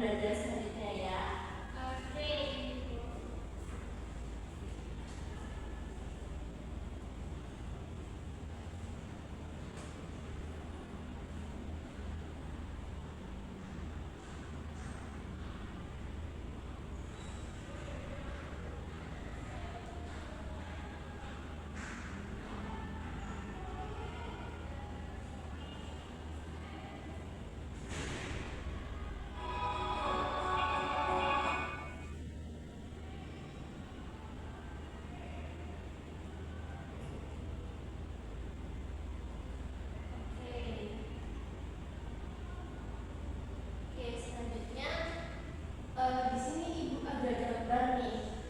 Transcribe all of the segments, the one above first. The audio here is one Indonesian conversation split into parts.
belajar selanjutnya ya. Oke. Oke, selanjutnya di sini ibu ada gambar nih.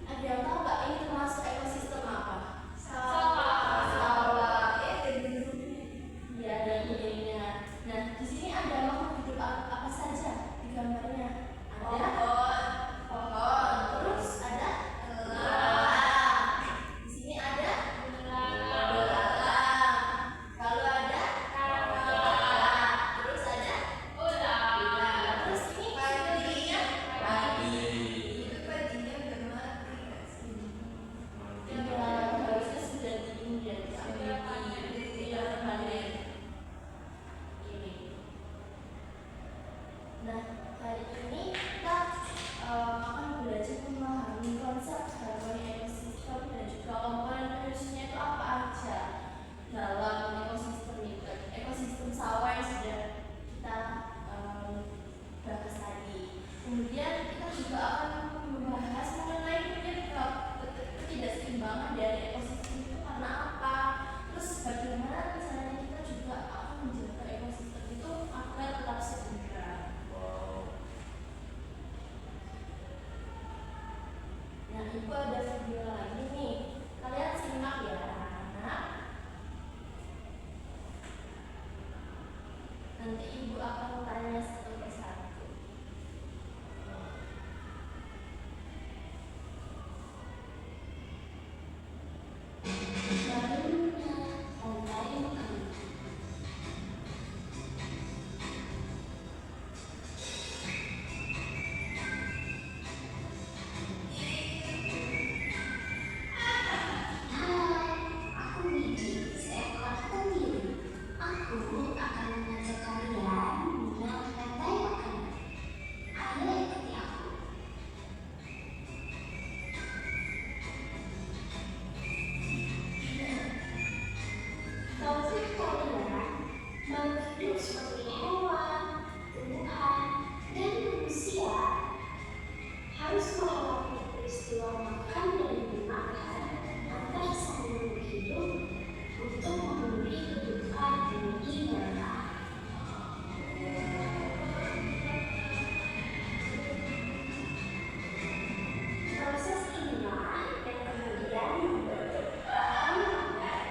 Ada yang tahu nggak ini termasuk ekosistem apa? Sawah. Sawah. Iya, ada idenya. Nah, di sini ada makhluk hidup apa saja di gambarnya? Ada pohon. Terus ada Belalang. di sini ada Belalang. belalang. Kalau ada terus ada Ular. terus ini padinya Padi. harusnya sudah diambil panen ini. Nah, hari ini kita akan belajar memahami konsep harmoni ekosistem dan juga komponen-komponennya itu apa aja dalam ekosistem itu. Ekosistem sawah yang sudah kita bahas tadi. Kemudian kita juga akan membahas mengenai ketidakseimbangan dari ekosistem itu karena apa. Terus bagaimana misalnya kita juga akan menjaga ekosistem itu agar tetap seimbang. Nah, ibu ada video lagi nih. Kalian simak ya, anak-anak. Nanti ibu akan tanya satu persatu. Barunya online kami. Aku Widi, seekor pemilik. Aku akan mengajak kalian mengenal rantai makanan. Ayo ikuti aku. Taufik kalian mau hidup seperti hewan, tumbuhan, dan manusia harus melewati peristiwa makan dan dimakan antar sambung hidup untuk memenuhi kebutuhan energi mereka. Proses inilah yang kemudian membentuk bahan makanan.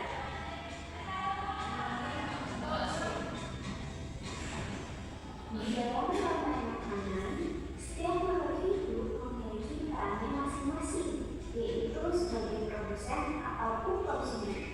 Di dalam rantai makanan, setiap makhluk hidup memiliki perannya masing-masing, yaitu sebagai produsen ataupun konsumen.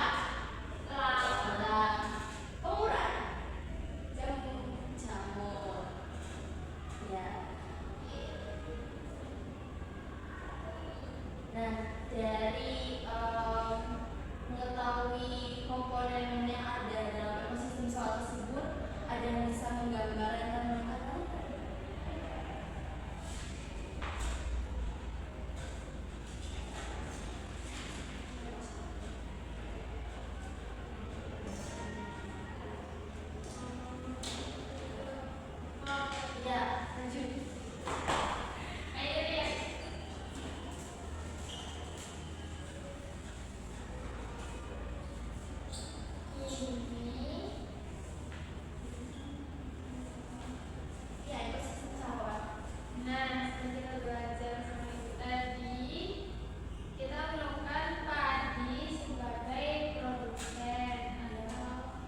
sifat pemurah jamur ya. Nah, dari mengetahui komponen yang ada dalam ekosistem sawah tersebut, ada yang bisa menggambarkan dan mengatakan? Ya, lanjut. Ayo deh. Ini Ya, ekosistem sawah. Nah, setelah kita belajar sama itu tadi, kita menemukan padi sebagai produsen atau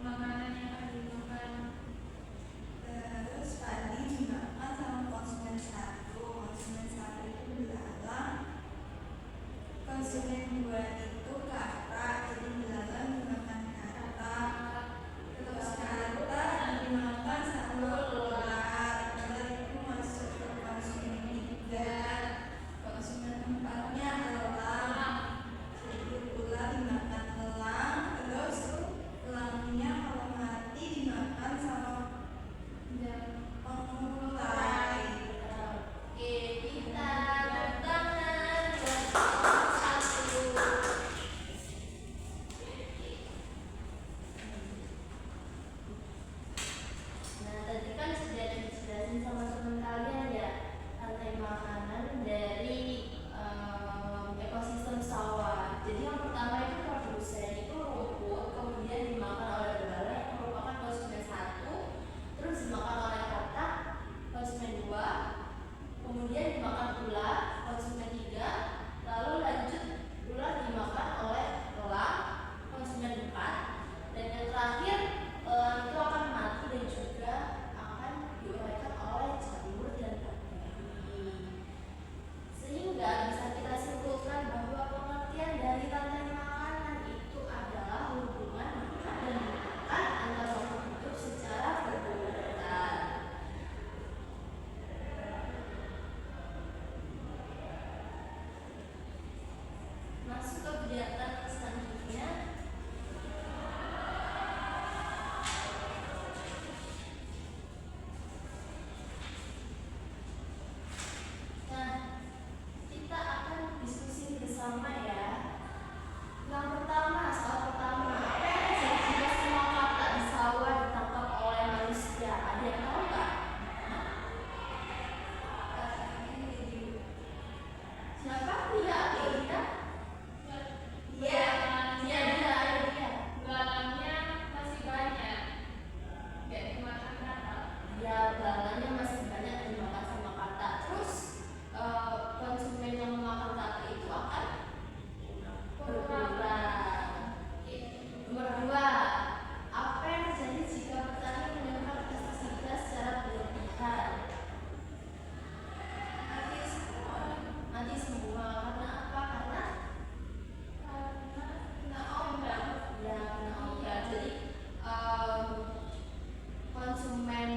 makanan yang akan dimakan. Terus padi dimakan sama konsumen satu itu belalang, konsumen dua itu kata, jadi belalang dimakan kata, terus kata dimakan sama ular itu masuk ke konsumen tiga, konsumen empatnya elang, jadi ular dimakan elang, terus elangnya kalau mati dimakan sama pengulai. Oke, kita tepuk tangan buat satu. Nah, tadi kan sudah dijelasin sama teman kalian ya, rantai makanan dari ekosistem sawah. Jadi yang pertama itu produsen, itu rumput, kemudian dimakan oleh belalang yang merupakan konsumen satu, terus dimakan oleh katak, konsumen dua, kemudian dimakan ular, konsumen tiga, lalu lanjut ular dimakan oleh elang, konsumen empat, dan yang terakhir elang itu akan mati dan juga akan diuraikan oleh jamur dan bakteri. Sehingga bisa kita simpulkan bahwa pengertian dari rantai makanan itu adalah hubungan makan dan makan antara makhluk hidup secara berurutan. Masuk ke kegiatan selanjutnya. Nah, kita akan diskusi bersama ya. Yang pertama, soal pertama, apa yang terjadi jika semua katak di sawah ditangkap oleh manusia? Ada yang tahu nggak? Siapa? Dia atau dia? Dia, dia. Belalangnya masih banyak, nggak dimakan kata. Ya, belalangnya masih banyak dimakan sama katak. Terus konsumen yang memakan katak itu akan berkurang. Nomor dua, apa yang terjadi jika petani menyemprot pestisida secara berlebihan? Mati semua. Karena apa? Karena Kena ombak. ya kena obat. Jadi konsumen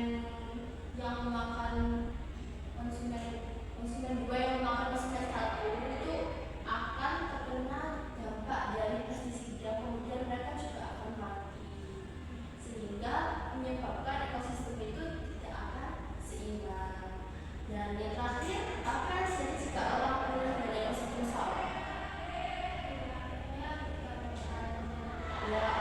yang memakan konsumen dua yang memakan konsumen satu itu akan terkena dampak dari pestisida, kemudian mereka juga akan mati, sehingga menyebabkan ekosistem itu tidak akan seimbang. Dan yang terakhir, apa yang terjadi jika orang pindah dari ekosistem sawah? Ya,